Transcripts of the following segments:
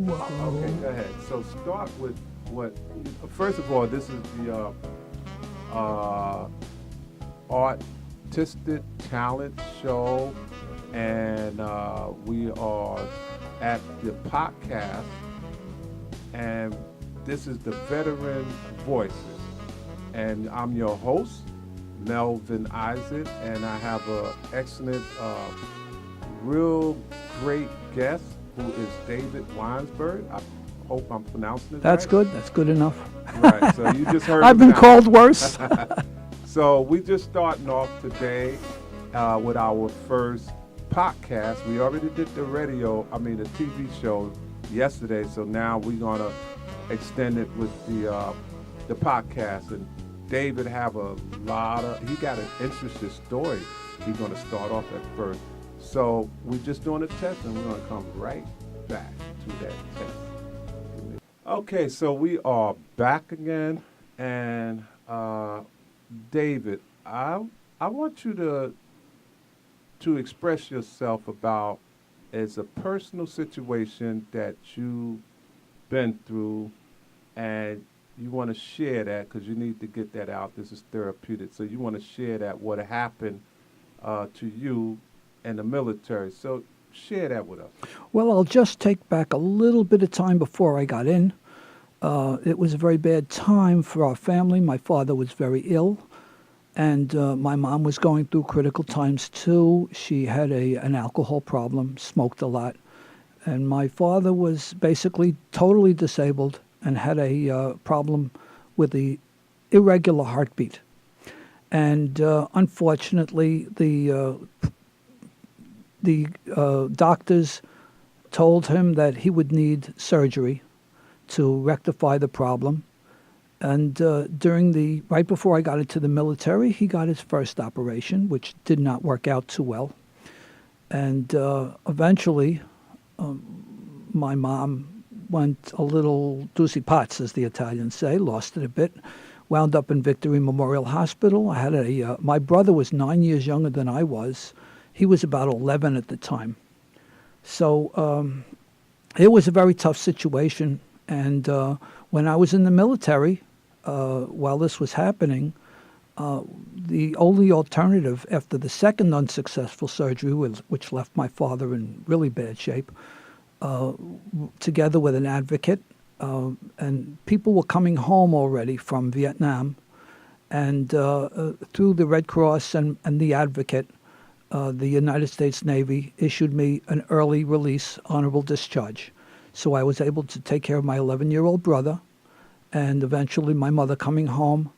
Okay, go ahead. So start with what. First of all, this is the uh, artistic talent show, and we are at the podcast, and this is the Veteran Voices, and I'm your host, Melvin Isaac, and I have an excellent, real great guest who is David Weinsberg. I hope I'm pronouncing it That's right. good. That's good enough. Right. So you just heard. I've him been now. called worse. So we just starting off today with our first podcast. We already did the TV show yesterday. So now we're gonna extend it with the podcast. And David have a he got an interesting story. He's gonna start off at first. So we're just doing a test, and we're gonna come right back to that test. Okay, so we are back again, and David, I want you to express yourself about as a personal situation that you've been through, and you want to share that because you need to get that out. This is therapeutic, so you want to share that what happened to you in the military. So share that with us. Well, I'll just take back a little bit of time before I got in. It was a very bad time for our family. My father was very ill, and my mom was going through critical times too. She had an alcohol problem, smoked a lot, and my father was basically totally disabled and had a problem with the irregular heartbeat. And unfortunately, the doctors told him that he would need surgery to rectify the problem. And right before I got into the military, he got his first operation, which did not work out too well. And eventually, my mom went a little doozy pots, as the Italians say, lost it a bit, wound up in Victory Memorial Hospital. I had my brother was 9 years younger than I was. He was about 11 at the time. So it was a very tough situation. And when I was in the military, while this was happening, the only alternative after the second unsuccessful surgery, which left my father in really bad shape, together with an advocate, and people were coming home already from Vietnam, and through the Red Cross and the advocate, the United States Navy issued me an early release honorable discharge. So I was able to take care of my 11-year-old brother, and eventually my mother coming home.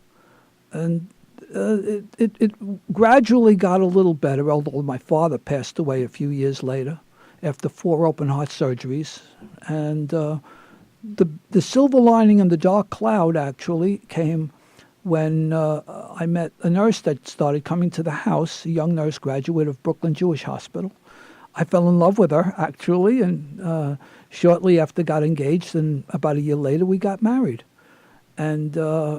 And it gradually got a little better, although my father passed away a few years later after 4 open heart surgeries. And the silver lining in the dark cloud actually came when I met a nurse that started coming to the house, a young nurse graduate of Brooklyn Jewish Hospital. I fell in love with her, actually, and shortly after got engaged, and about a year later we got married. And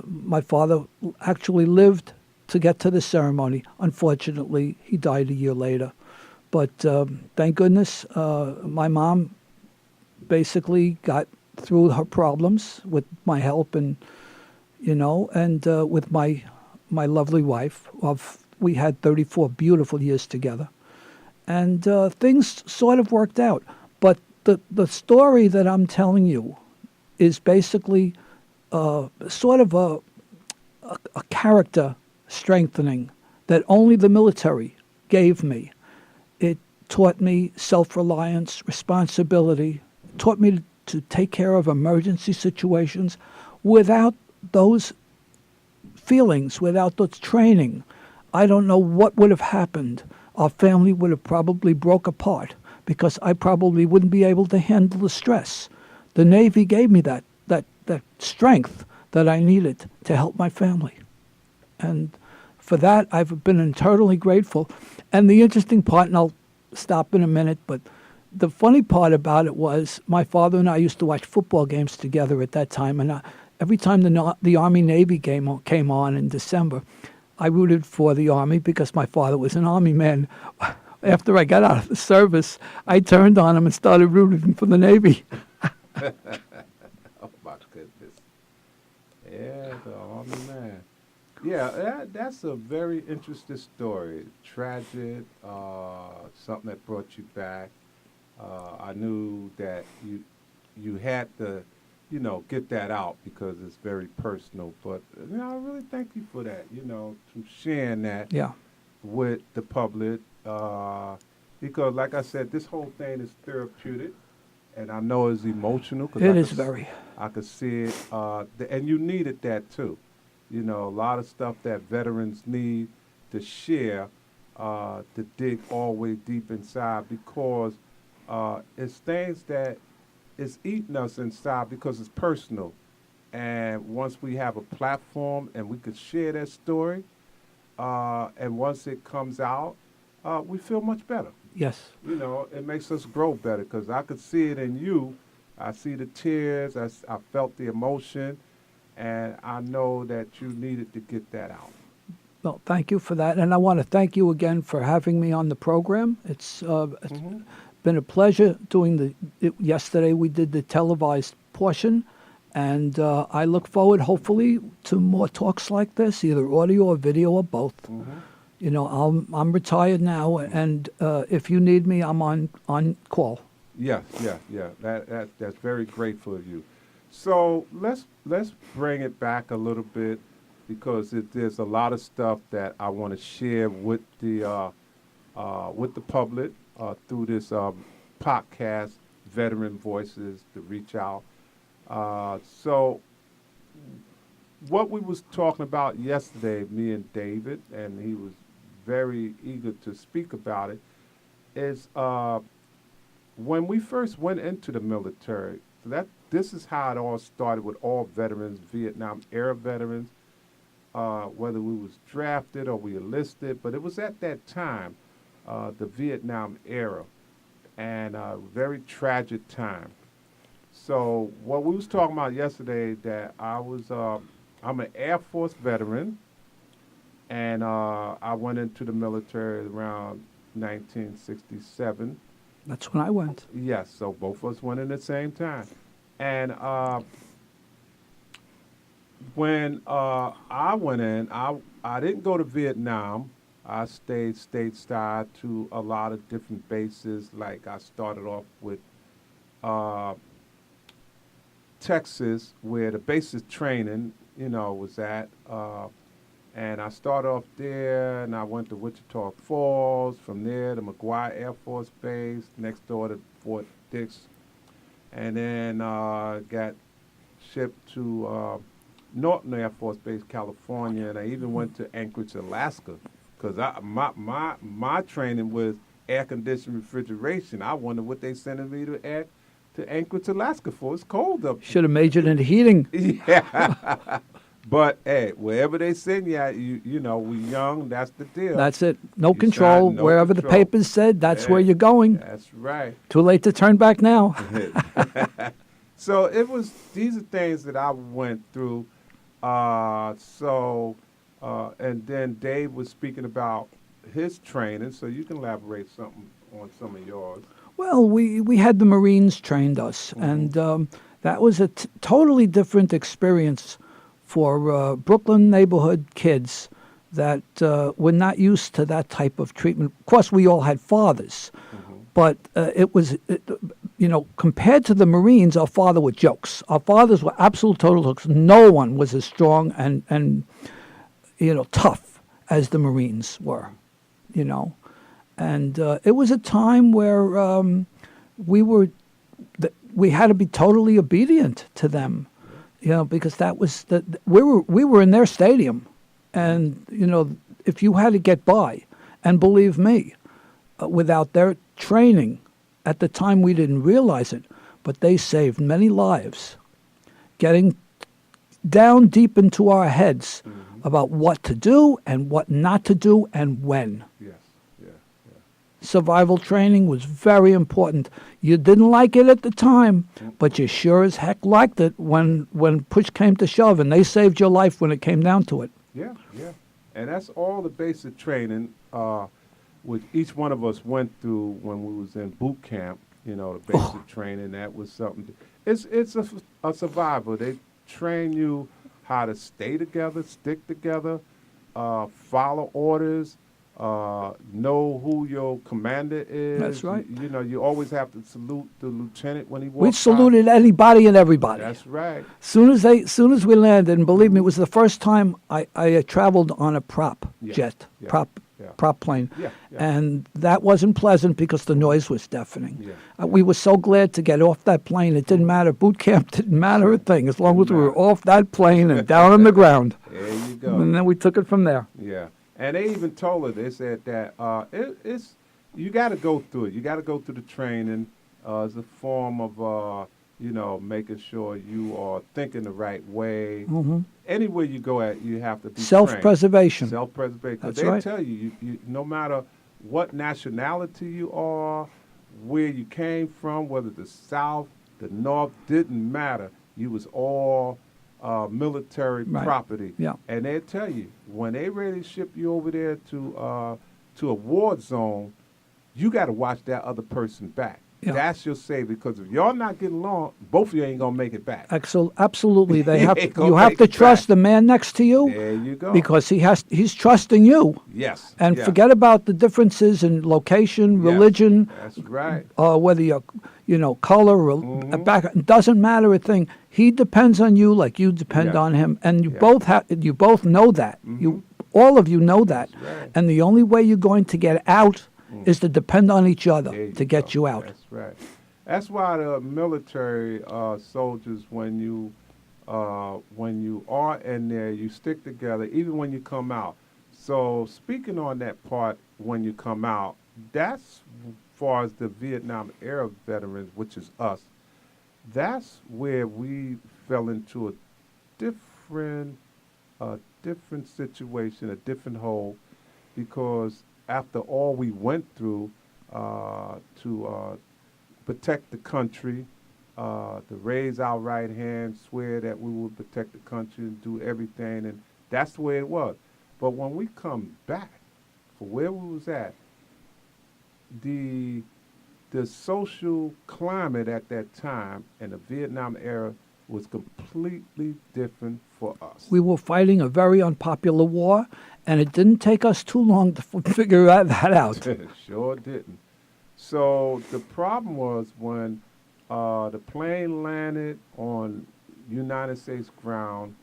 my father actually lived to get to the ceremony. Unfortunately, he died a year later. But thank goodness my mom basically got through her problems with my help and with my lovely wife. We had 34 beautiful years together. And things sort of worked out. But the story that I'm telling you is basically sort of a character strengthening that only the military gave me. It taught me self-reliance, responsibility, taught me to take care of emergency situations. Without those feelings, without that training, I don't know what would have happened. Our family would have probably broke apart because I probably wouldn't be able to handle the stress. The Navy gave me that strength that I needed to help my family. And for that, I've been eternally grateful. And the interesting part, and I'll stop in a minute, but the funny part about it was my father and I used to watch football games together at that time. And every time the Army-Navy game came on in December, I rooted for the Army because my father was an Army man. After I got out of the service, I turned on him and started rooting for the Navy. Oh my goodness. Yeah, the Army man. Yeah, that's a very interesting story. Tragic, something that brought you back. I knew that you had to, get that out because it's very personal. But I really thank you for that. To sharing that Yeah, with the public, because like I said, this whole thing is therapeutic, and I know it's emotional because it is very. I could see it, and you needed that too. A lot of stuff that veterans need to share, to dig all the way deep inside because it's things that is eating us inside because it's personal. And once we have a platform and we could share that story, and once it comes out, we feel much better. Yes. It makes us grow better because I could see it in you. I see the tears. I felt the emotion, and I know that you needed to get that out. Well, thank you for that, and I want to thank you again for having me on the program. It's Hmm. been a pleasure doing yesterday we did the televised portion, and I look forward, hopefully, to more talks like this, either audio or video or both. Hmm. I'm retired now, and if you need me, I'm on call. Yes, yeah, yeah. That's very grateful of you. So let's bring it back a little bit because there's a lot of stuff that I want to share with the public through this podcast, Veteran Voices, to reach out. So what we was talking about yesterday, me and David, and he was very eager to speak about it, is when we first went into the military. This is how it all started with all veterans, Vietnam era veterans, whether we was drafted or we enlisted, but it was at that time, the Vietnam era, and a very tragic time. So what we was talking about yesterday, that I'm an Air Force veteran, and I went into the military around 1967. That's when I went. Yes, so both of us went in at the same time. And when I went in, I didn't go to Vietnam. I stayed stateside to a lot of different bases. Like I started off with uh, Texas, where the basic training, was at. And I started off there, and I went to Wichita Falls. From there to McGuire Air Force Base, next door to Fort Dix. And then got shipped to Norton Air Force Base, California, and I even went to Anchorage, Alaska, because my training was air conditioned refrigeration. I wonder what they sending me to Anchorage, Alaska for. It's cold up. Should have majored in heating. Yeah. But hey, wherever they send you, we young. That's the deal. That's it. No You control. sign no Wherever control. the papers said, that's where Yeah, you're going. That's right. Too late to turn back now. So these are things that I went through. And then Dave was speaking about his training, so you can elaborate something on some of yours. Well, we had the Marines trained us, and that was a totally different experience for Brooklyn neighborhood kids that were not used to that type of treatment. Of course, we all had fathers, but compared to the Marines, our father were jokes. Our fathers were absolute total jokes. No one was as strong and tough as the Marines were, And it was a time where we had to be totally obedient to them, because that was we were in their stadium, and if you had to get by, and believe me, without their training, at the time we didn't realize it, but they saved many lives, getting down deep into our heads about what to do and what not to do and when. Yes, yeah. Survival training was very important. You didn't like it at the time, but you sure as heck liked it when push came to shove, and they saved your life when it came down to it. Yeah. And that's all the basic training which each one of us went through when we was in boot camp. The basic training, that was something. It's a survival. They train you how to stay together, stick together, follow orders, know who your commander is. That's right. You always have to salute the lieutenant when he walks We out. saluted anybody and everybody. That's right. Soon as we landed, and believe me, it was the first time I traveled on a prop jet, prop plane, and that wasn't pleasant because the noise was deafening. Yeah. We were so glad to get off that plane. It didn't matter. Boot camp didn't matter a thing as long as we were off that plane and down on the ground. There you go. And then we took it from there. Yeah. And they even told her, they said that it's you got to go through it. You got to go through the training as a form of, making sure you are thinking the right way. Mm-hmm. Anywhere you go at, you have to be self-preservation. Self-preservation. Because That's they right. tell you, no matter what nationality you are, where you came from, whether the South, the North, didn't matter. You was all military property. Yeah. And they tell you, when they ready to ship you over there to a war zone, you got to watch that other person back. Yeah. That's your save, because if y'all not getting along, both of you ain't gonna make it back. Absolutely, they have. Ain't You gonna have make to it trust back. the man next to you. There you go. Because he's trosting you. Yes. And yeah. forget about the differences in location, Yes. religion, That's right. whether you're, color or background. It doesn't matter a thing. He depends on you like you depend Yeah. on him, and you Yeah. you both know that. All of you know that. That's right. And the only way you're going to get out is to depend on each other There to get go. you out. That's right. That's why the military soldiers, when you are in there, you stick together, even when you come out. So speaking on that part, when you come out, that's as far as the Vietnam era veterans, which is us. That's where we fell into a different situation, a different hole, because after all we went through to protect the country, to raise our right hand, swear that we will protect the country and do everything, and that's the way it was. But when we come back for where we was at, the social climate at that time in the Vietnam era was completely different for us. We were fighting a very unpopular war, and it didn't take us too long to figure that out. Sure didn't. So the problem was when the plane landed on United States ground,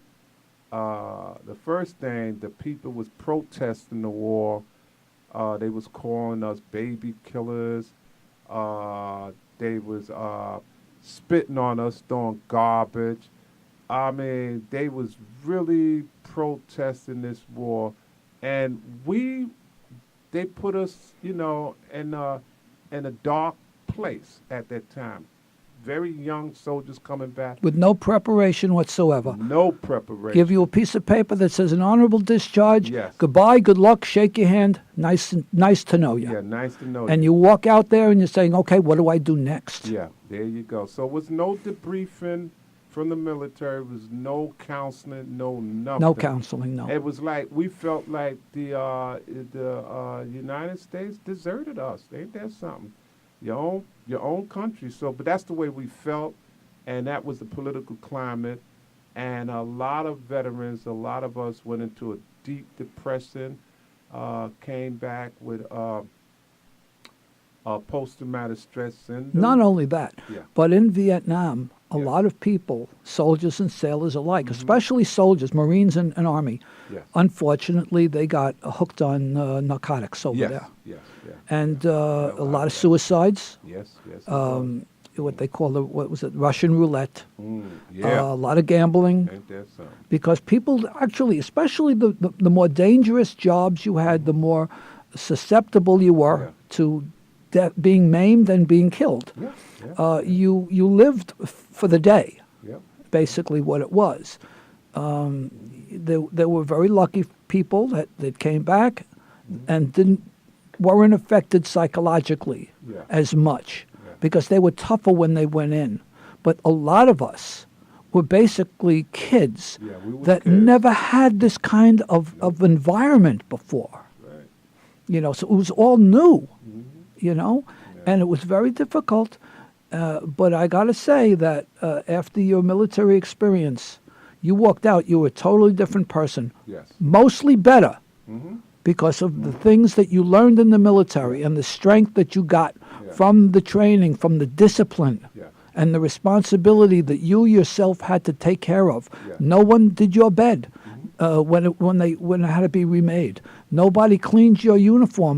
the first thing, the people was protesting the war. They was calling us baby killers. They was spitting on us, throwing garbage. I mean, they was really protesting this war. And they put us, in a dark place at that time. Very young soldiers coming back. With no preparation whatsoever. No preparation. Give you a piece of paper that says an honorable discharge. Yes. Goodbye, good luck, shake your hand. Nice to know you. Yeah, nice to know And you. you walk out there and you're saying, okay, what do I do next? Yeah, there you go. So it was no debriefing from the military. It was no counseling, no nothing. No counseling, no. It was like we felt like the United States deserted us. Ain't that something? Your own country. So, but that's the way we felt, and that was the political climate. And a lot of veterans, a lot of us went into a deep depression, came back with post-traumatic stress syndrome. Not only that, Yeah. but in Vietnam, a Yeah. lot of people, soldiers and sailors alike, especially soldiers, Marines and Army, Yes. unfortunately, they got hooked on narcotics over Yes. there. Yes. Yeah. And a a lot lot of of that. suicides, Yes. Yes. what they call Russian roulette, Yeah. a lot of gambling. Ain't that something? Because people actually, especially the more dangerous jobs you had, the more susceptible you were Yeah. to being maimed and being killed. Yeah. Yeah. You lived for the day, Yeah. basically what it was. There were very lucky people that came back and weren't affected psychologically Yeah. as much Yeah. because they were tougher when they went in. But a lot of us were basically kids Yeah, we was that kids. never had this kind of environment before. Right. So it was all new, Mhm. you know, Yeah. and it was very difficult. But I got to say that after your military experience, you walked out, you were a totally different person, Yes. mostly better Mm-hmm. because of the things that you learned in the military and the strength that you got Yeah. from the training, from the discipline, Yeah. and the responsibility that you yourself had to take care of. Yeah. No one did your bed Mm-hmm. when it had to be remade. Nobody cleaned your uniform.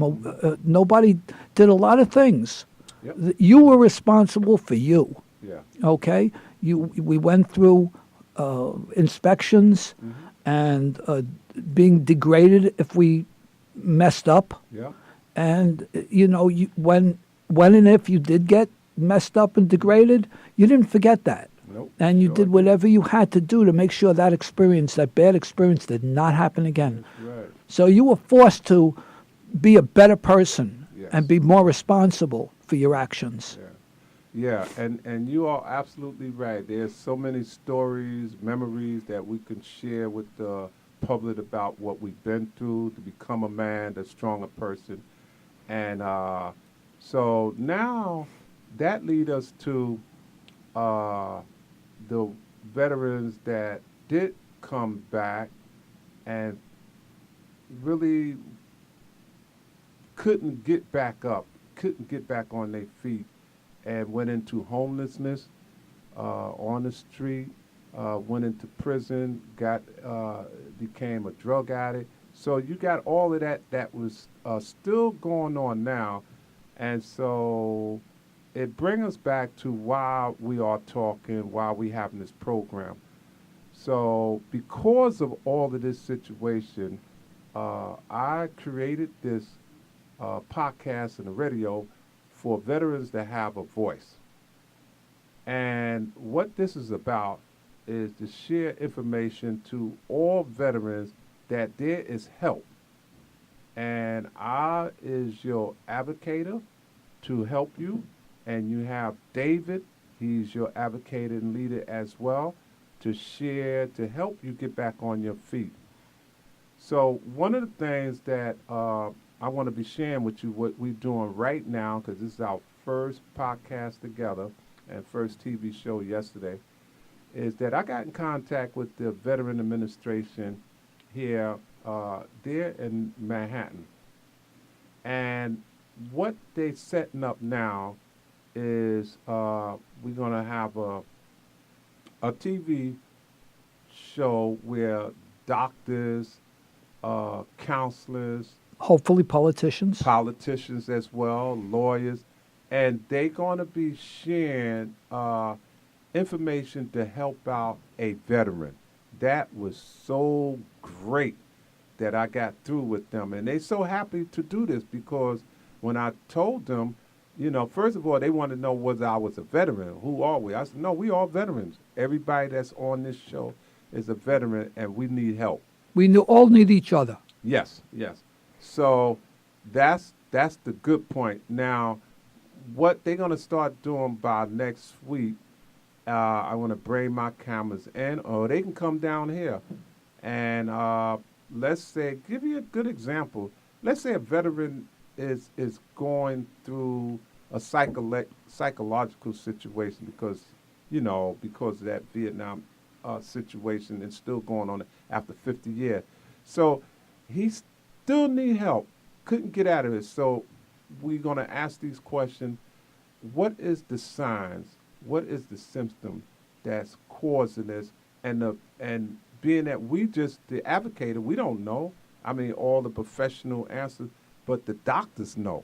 Nobody did a lot of things. Yep. You were responsible for you. Yeah. Okay, we went through inspections Mm-hmm. and being degraded if we messed up. Yeah. And when and if you did get messed up and degraded, you didn't forget that. Nope. And you Sure did whatever you had to do to make sure that bad experience did not happen again. That's right. So you were forced to be a better person Yes. and be more responsible for your actions. Yeah. Yeah, and you are absolutely right. There's so many stories, memories that we can share with the public about what we've been through to become a man, a stronger person. And so now that leads us to uh, the veterans that did come back and really couldn't get back up, couldn't get back on their feet, and went into homelessness on the street, went into prison, became a drug addict. So you got all of that was still going on now, and so it brings us back to why we are talking, why we having this program. So because of all of this situation, I created this podcast and the radio for veterans that have a voice. And what this is about is to share information to all veterans that there is help. And I is your advocator to help you. And you have David, he's your advocate and leader as well, to share, to help you get back on your feet. So one of the things that I want to be sharing with you what we're doing right now, because this is our first podcast together and first TV show yesterday, is that I got in contact with the Veteran Administration here, there in Manhattan. And what they're setting up now is we're going to have a TV show where doctors, counselors, Hopefully politicians. politicians as well, lawyers, and they're going to be sharing information to help out a veteran. That was so great that I got through with them. And they're so happy to do this because when I told them, first of all, they wanted to know whether I was a veteran. Who are we? I said, no, we all veterans. Everybody that's on this show is a veteran, and we need help. All need each other. Yes, yes. So that's the good point. Now, what they're going to start doing by next week, I want to bring my cameras in, or they can come down here. And let's say, give you a good example. Let's say a veteran is going through a psychological situation because of that Vietnam situation and still going on after 50 years. So he still need help. Couldn't get out of it. So we're going to ask these questions. What is the signs? What is the symptom that's causing this? And being that we just, the advocator, we don't know. I mean, all the professional answers, but the doctors know.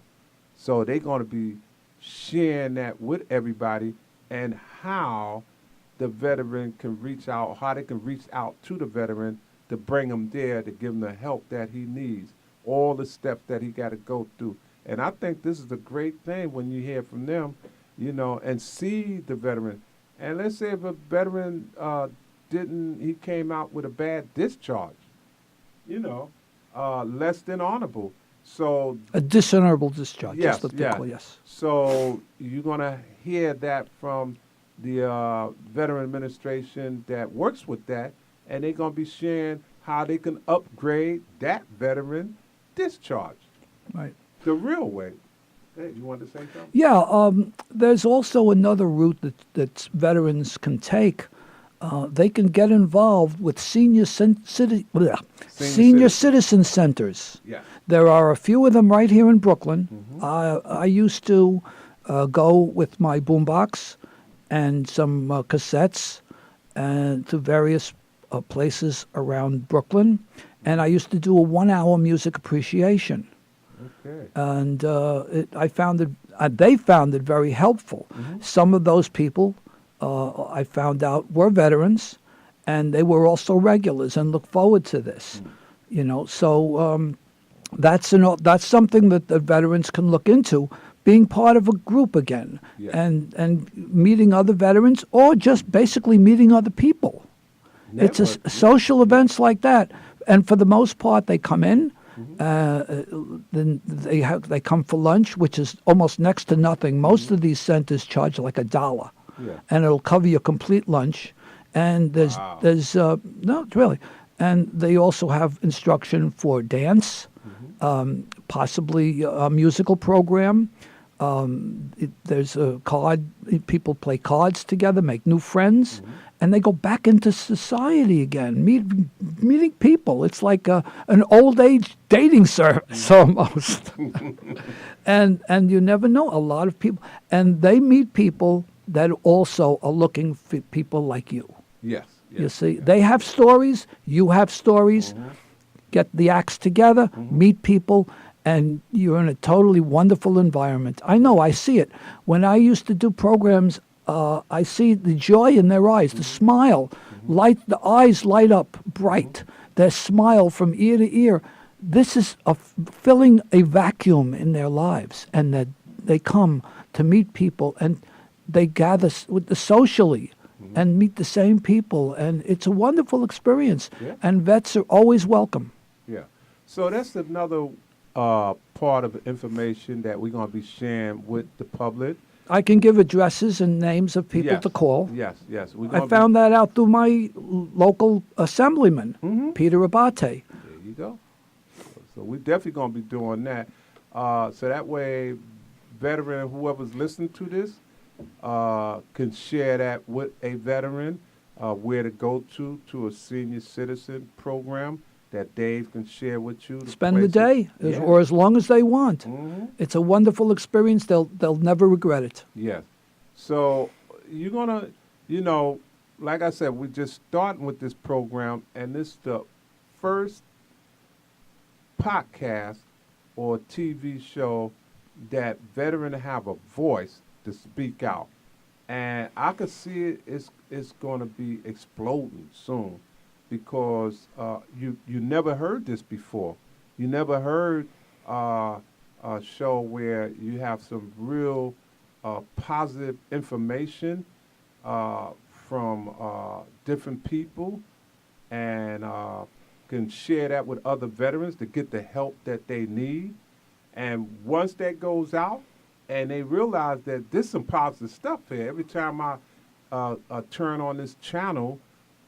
So they're going to be sharing that with everybody and how the veteran can reach out, how they can reach out to the veteran to bring him there, to give him the help that he needs, all the steps that he got to go through. And I think this is a great thing when you hear from them, and see the veteran. And let's say if a veteran he came out with a bad discharge, less than honorable. So A dishonorable discharge. yes, That's what they call, yes. So you're going to hear that from the Veteran Administration that works with that, and they're going to be sharing how they can upgrade that veteran discharge Right. the real way. Hey, you wanted to say something? Yeah, there's also another route that veterans can take. They can get involved with senior Citizen. citizen centers. Yeah. There are a few of them right here in Brooklyn. Mm-hmm. I used to go with my boombox and some cassettes and to various places around Brooklyn, and I used to do a 1 hour music appreciation. Okay. And I found it. They found it very helpful. Mm-hmm. Some of those people, I found out, were veterans, and they were also regulars and look forward to this. So that's something that the veterans can look into, being part of a group again, Yeah. and meeting other veterans, or just basically meeting other people. It's Network, yeah. social events like that, and for the most part, they come in. Then they come for lunch, which is almost next to nothing. Most of these centers charge like $1, Yeah. and it'll cover your complete lunch. And Wow. there's no, it's really, and they also have instruction for dance, possibly a musical program. There's a card. People play cards together, make new friends, and they go back into society again, meeting people. It's like an old age dating service almost. and you never know. A lot of people, and they meet people that also are looking for people like you. Yes. You see, they have stories. You have stories. Get the acts together, meet people, and you're in a totally wonderful environment. I know, I see it. When I used to do programs, I see the joy in their eyes, the smile, the eyes light up bright, their smile from ear to ear. This is filling a vacuum in their lives, and that they come to meet people, and they gather socially and meet the same people, and it's a wonderful experience. Yeah. And vets are always welcome. Yeah. So that's another part of information that we're going to be sharing with the public. I can give addresses and names of people Yes. to call. Yes. We're I gonna found that out through my local assemblyman, Peter Abate. There you go. So we're definitely going to be doing that. So that way, veteran, whoever's listening to this, can share that with a veteran, where to go to a senior citizen program that Dave can share with you. Spend the day, or as long as they want. It's a wonderful experience. They'll never regret it. Yes. So you're gonna, like I said, we're just starting with this program, and this is the first podcast or TV show that veterans have a voice to speak out, and I could see it's going to be exploding soon, because you never heard this before. You never heard a show where you have some real positive information from different people, and can share that with other veterans to get the help that they need. And once that goes out, and they realize that there's some positive stuff here. Every time I turn on this channel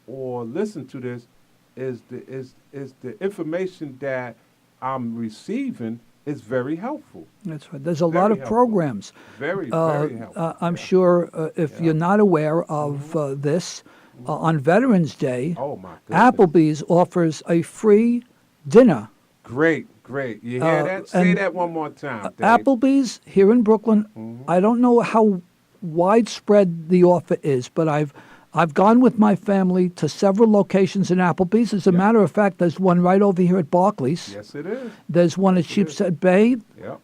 or listen to this, is the information that I'm receiving is very helpful. That's right. There's a Very lot of helpful. programs. Very helpful. I'm sure if you're not aware of this, on Veterans Day, Oh my goodness. Applebee's offers a free dinner. Great. You hear that? Say and that one more time, Dave. Applebee's here in Brooklyn. I don't know how widespread the offer is, but I've gone with my family to several locations in Applebee's. As a matter of fact, there's one right over here at Barclays. Yes, it is. There's one at Sheepshead Bay, Yep.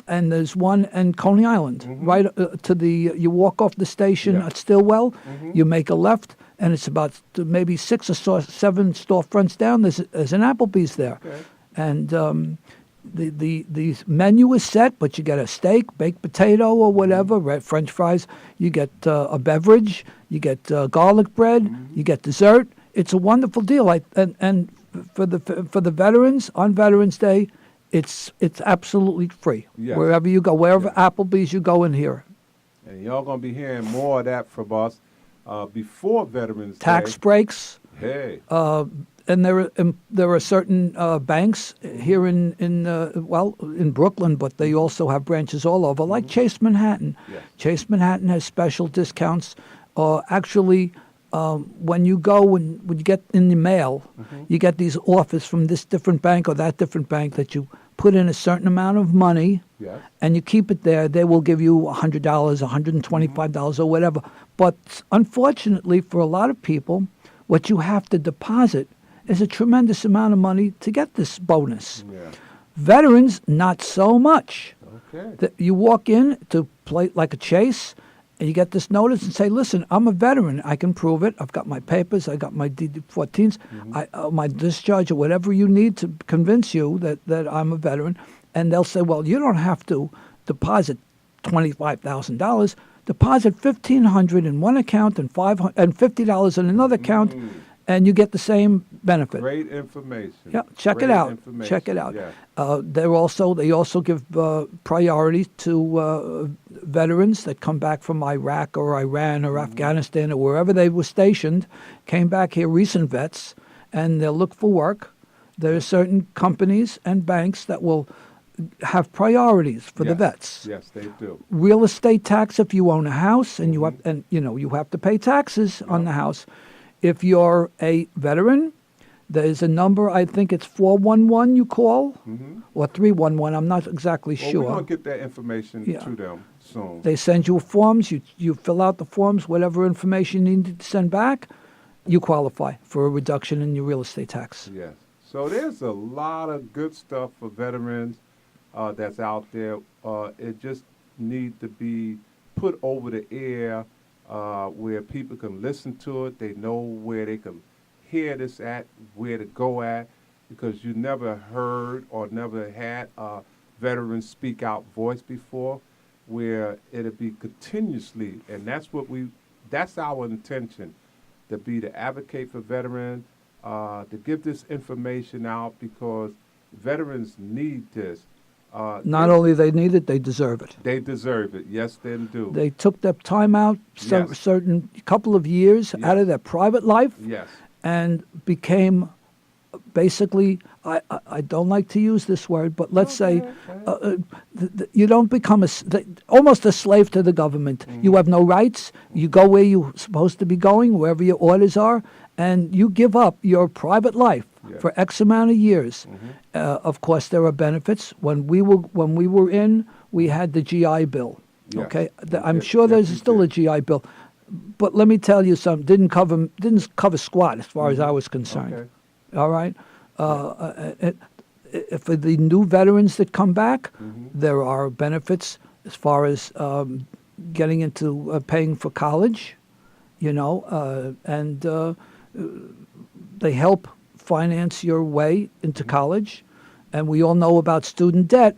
and there's one in Coney Island. Right to the, you walk off the station Yeah. at Stillwell, you make a left, and it's about maybe 6 or 7 storefronts down. There's an Applebee's there. Okay. And the menu is set, but you get a steak, baked potato, or whatever, red French fries. You get a beverage. You get garlic bread. You get dessert. It's a wonderful deal. And for the veterans on Veterans Day, it's absolutely free. Yes. Wherever you go, wherever Applebee's you go in here. And y'all gonna be hearing more of that from us before Veterans Tax Day. breaks. Hey. and there are certain banks here in Brooklyn, but they also have branches all over, like Chase Manhattan. Yes. Chase Manhattan has special discounts. Actually, when you go and when you get in the mail, you get these offers from this different bank or that different bank that you put in a certain amount of money. Yes. And you keep it there. They will give you $100, $125 or whatever. But unfortunately, for a lot of people, what you have to deposit is a tremendous amount of money to get this bonus. Yeah. Veterans, not so much. Okay. You walk in to play like a Chase, and you get this notice and say, listen, I'm a veteran. I can prove it. I've got my papers. I got my DD-14s, my discharge, or whatever you need to convince you that I'm a veteran. And they'll say, well, you don't have to deposit $25,000. Deposit $1,500 in one account and $50 in another account, and you get the same benefit. Great information. Yeah, check Great it out. information. Check it out. Yeah. They also give priority to veterans that come back from Iraq or Iran or Afghanistan or wherever they were stationed, came back here, recent vets, and they'll look for work. There are certain companies and banks that will have priorities for the vets. Yes, they do. Real estate tax if you own a house and you have to pay taxes on the house. If you're a veteran, there's a number, I think it's 411 you call, or 311, I'm not exactly sure. We're going to get that information to them soon. They send you forms, you fill out the forms, whatever information you need to send back, you qualify for a reduction in your real estate tax. Yes. So there's a lot of good stuff for veterans that's out there. It just needs to be put over the air where people can listen to it. They know where they can hear this at, where to go at, because you never heard or never had a veteran speak out voice before, where it'll be continuously, and that's our intention, to be to advocate for veterans, to give this information out, because veterans need this. Not only they need it, they deserve it. They deserve it. Yes, they do. They took their time out, certain couple of years out of their private life, and became basically, I don't like to use this word, but let's say you don't become almost a slave to the government. You have no rights. You go where you're supposed to be going, wherever your orders are, and you give up your private life for X amount of years. Of course, there are benefits. When we were in, we had the GI Bill. Okay, I'm sure there's still a GI Bill, but let me tell you something. Didn't cover squat as far as I was concerned. Okay. All right. For the new veterans that come back, there are benefits as far as getting into paying for college, and they help finance your way into college. And we all know about student debt,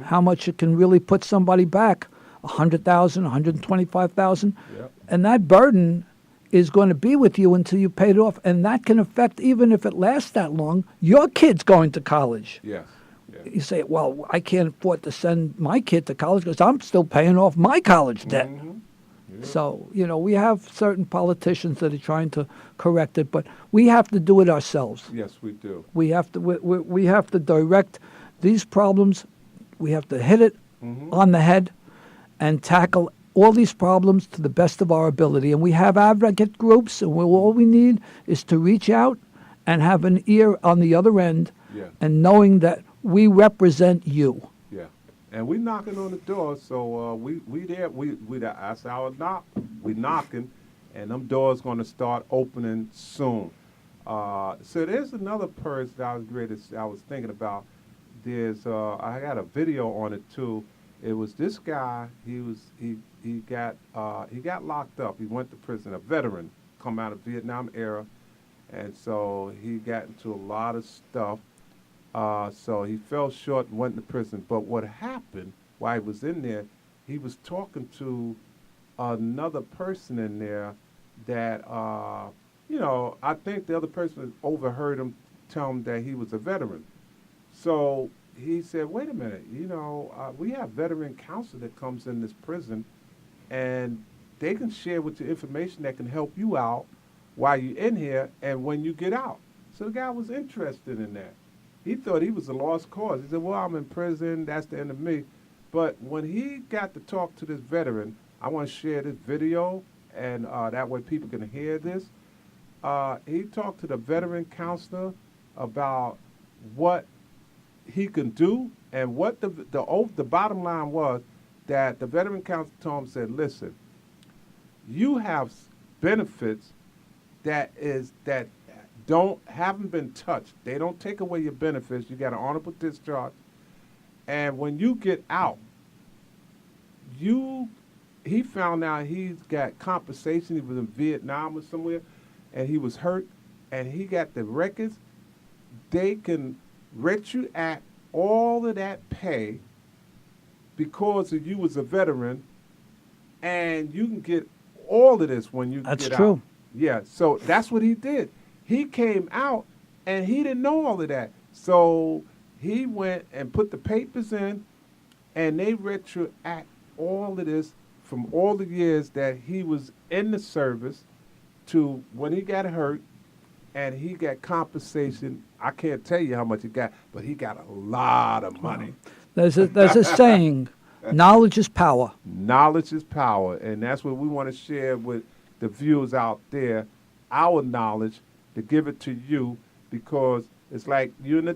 how much it can really put somebody back, $100,000, $125,000. And that burden is going to be with you until you pay it off. And that can affect, even if it lasts that long, your kid's going to college. Yes. You say, well, I can't afford to send my kid to college because I'm still paying off my college debt. So, we have certain politicians that are trying to correct it, but we have to do it ourselves. Yes, we do. We have to direct these problems. We have to hit it on the head and tackle all these problems to the best of our ability. And we have advocate groups, and all we need is to reach out and have an ear on the other end, and knowing that we represent you. Yeah. And we knocking on the door, so we there. That's our knock. We knocking, and them doors going to start opening soon. So there's another person I was thinking about. I got a video on it too. It was this guy. He got locked up. He went to prison. A veteran, come out of Vietnam era, and so he got into a lot of stuff. So he fell short and went to prison. But what happened while he was in there, he was talking to another person in there that, I think the other person overheard him tell him that he was a veteran. So he said, wait a minute, we have veteran counsel that comes in this prison, and they can share with you information that can help you out while you're in here and when you get out. So the guy was interested in that. He thought he was a lost cause. He said, well, I'm in prison. That's the end of me. But when he got to talk to this veteran, I want to share this video, and that way people can hear this. He talked to the veteran counselor about what he can do, and what the bottom line was that the veteran counselor told him, said, listen, you have benefits that haven't been touched. They don't take away your benefits. You got an honorable discharge. And when you get out, he found out he's got compensation. He was in Vietnam or somewhere, and he was hurt, and he got the records. They can retroact all of that pay because of you was a veteran, and you can get all of this when you get out. That's true. Yeah, so that's what he did. He came out, and he didn't know all of that. So he went and put the papers in, and they retroact all of this from all the years that he was in the service to when he got hurt, and he got compensation. I can't tell you how much he got, but he got a lot of money. There's a saying, knowledge is power. Knowledge is power, and that's what we want to share with the viewers out there, our knowledge, to give it to you, because it's like you're in the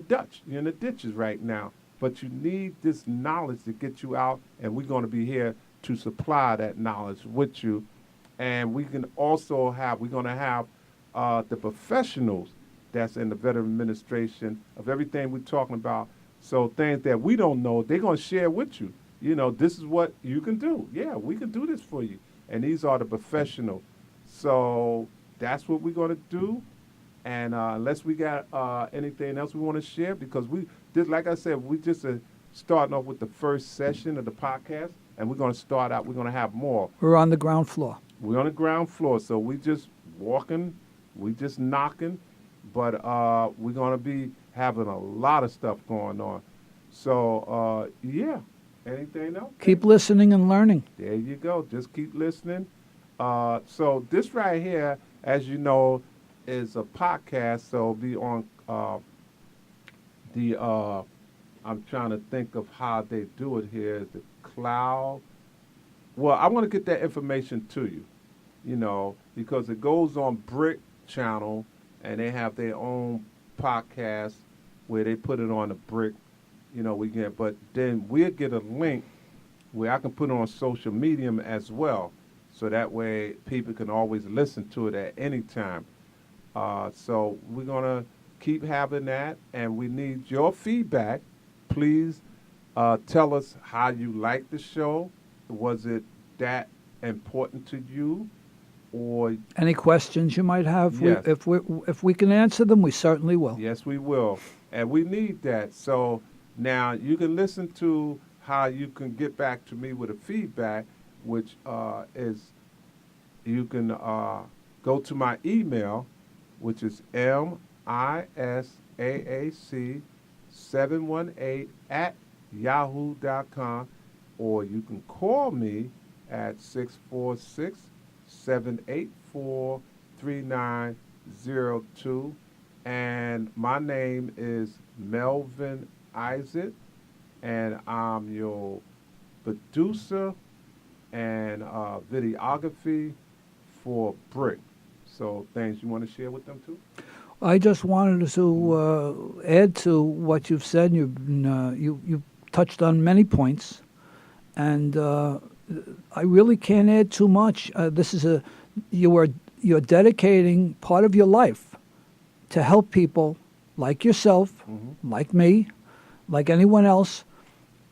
ditches right now, but you need this knowledge to get you out, and we're going to be here to supply that knowledge with you. And we're going to have the professionals that's in the Veteran Administration of everything we're talking about. So things that we don't know, they're going to share with you. You know, this is what you can do. Yeah, we can do this for you. And these are the professionals. So that's what we're going to do. And unless we got anything else we want to share, because like I said, we just starting off with the first session of the podcast, and we're going to start out, we're going to have more. We're on the ground floor. We're on the ground floor, so we just walking, we just knocking, but we're going to be having a lot of stuff going on. So, yeah. Anything else? Keep listening and learning. There you go. Just keep listening. So this right here, as you know, is a podcast. So it'll be on I'm trying to think of how they do it here. The cloud. Well, I want to get that information to you, you know, because it goes on Brick channel, and they have their own podcast where they put it on the Brick. You know, but then we'll get a link where I can put it on social media as well. So that way people can always listen to it at any time. So we're going to keep having that, and we need your feedback. Please tell us how you like the show. Was it that important to you? Or any questions you might have? Yes. If we can answer them, we certainly will. Yes, we will. And we need that. So now you can listen to how you can get back to me with a feedback, which is you can go to my email, which is misaac718@yahoo.com, or you can call me at 646-784-3902. And my name is Melvin Isaac, and I'm your producer and videography for Brick. So things you want to share with them too? I just wanted to add to what you've said. You've touched on many points, and I really can't add too much. You're dedicating part of your life to help people like yourself, like me, like anyone else.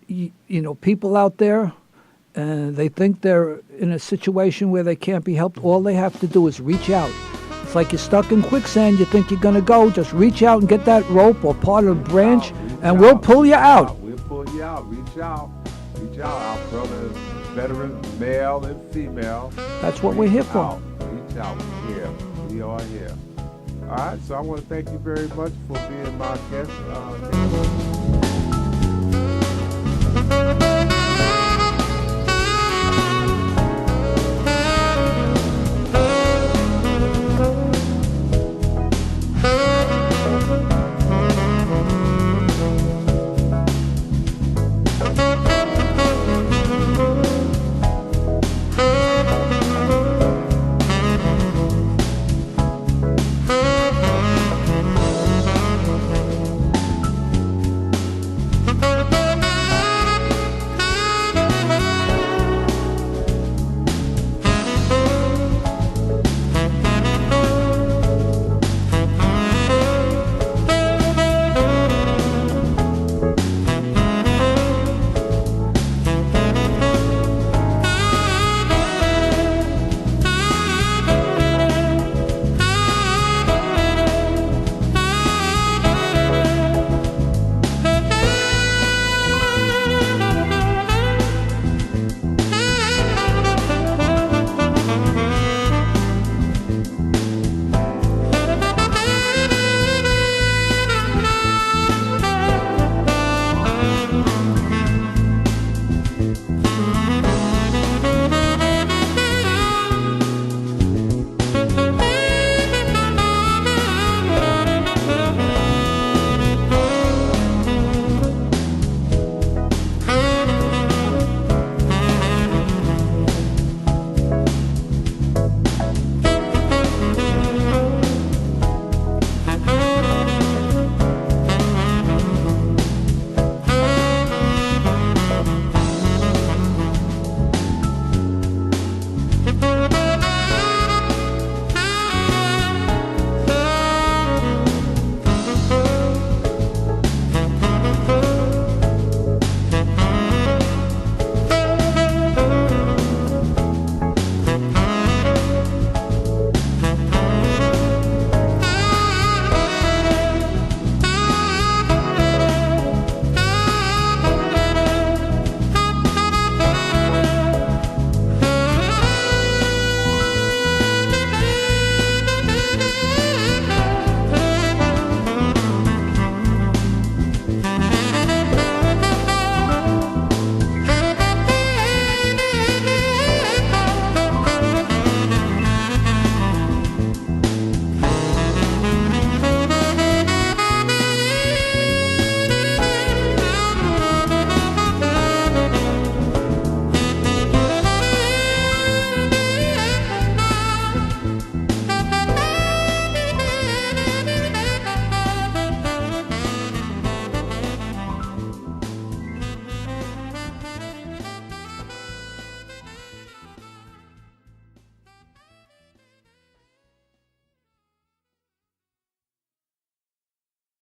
You know, people out there, they think they're in a situation where they can't be helped. All they have to do is reach out. It's like you're stuck in quicksand. You think you're going to go. Just reach out and get that rope or part of the branch, and we'll pull you out. We'll pull you out. Reach out. Reach out. Our brothers, veterans, male and female. That's what we're here for. Reach out. We're here. We are here. All right. So I want to thank you very much for being my guest.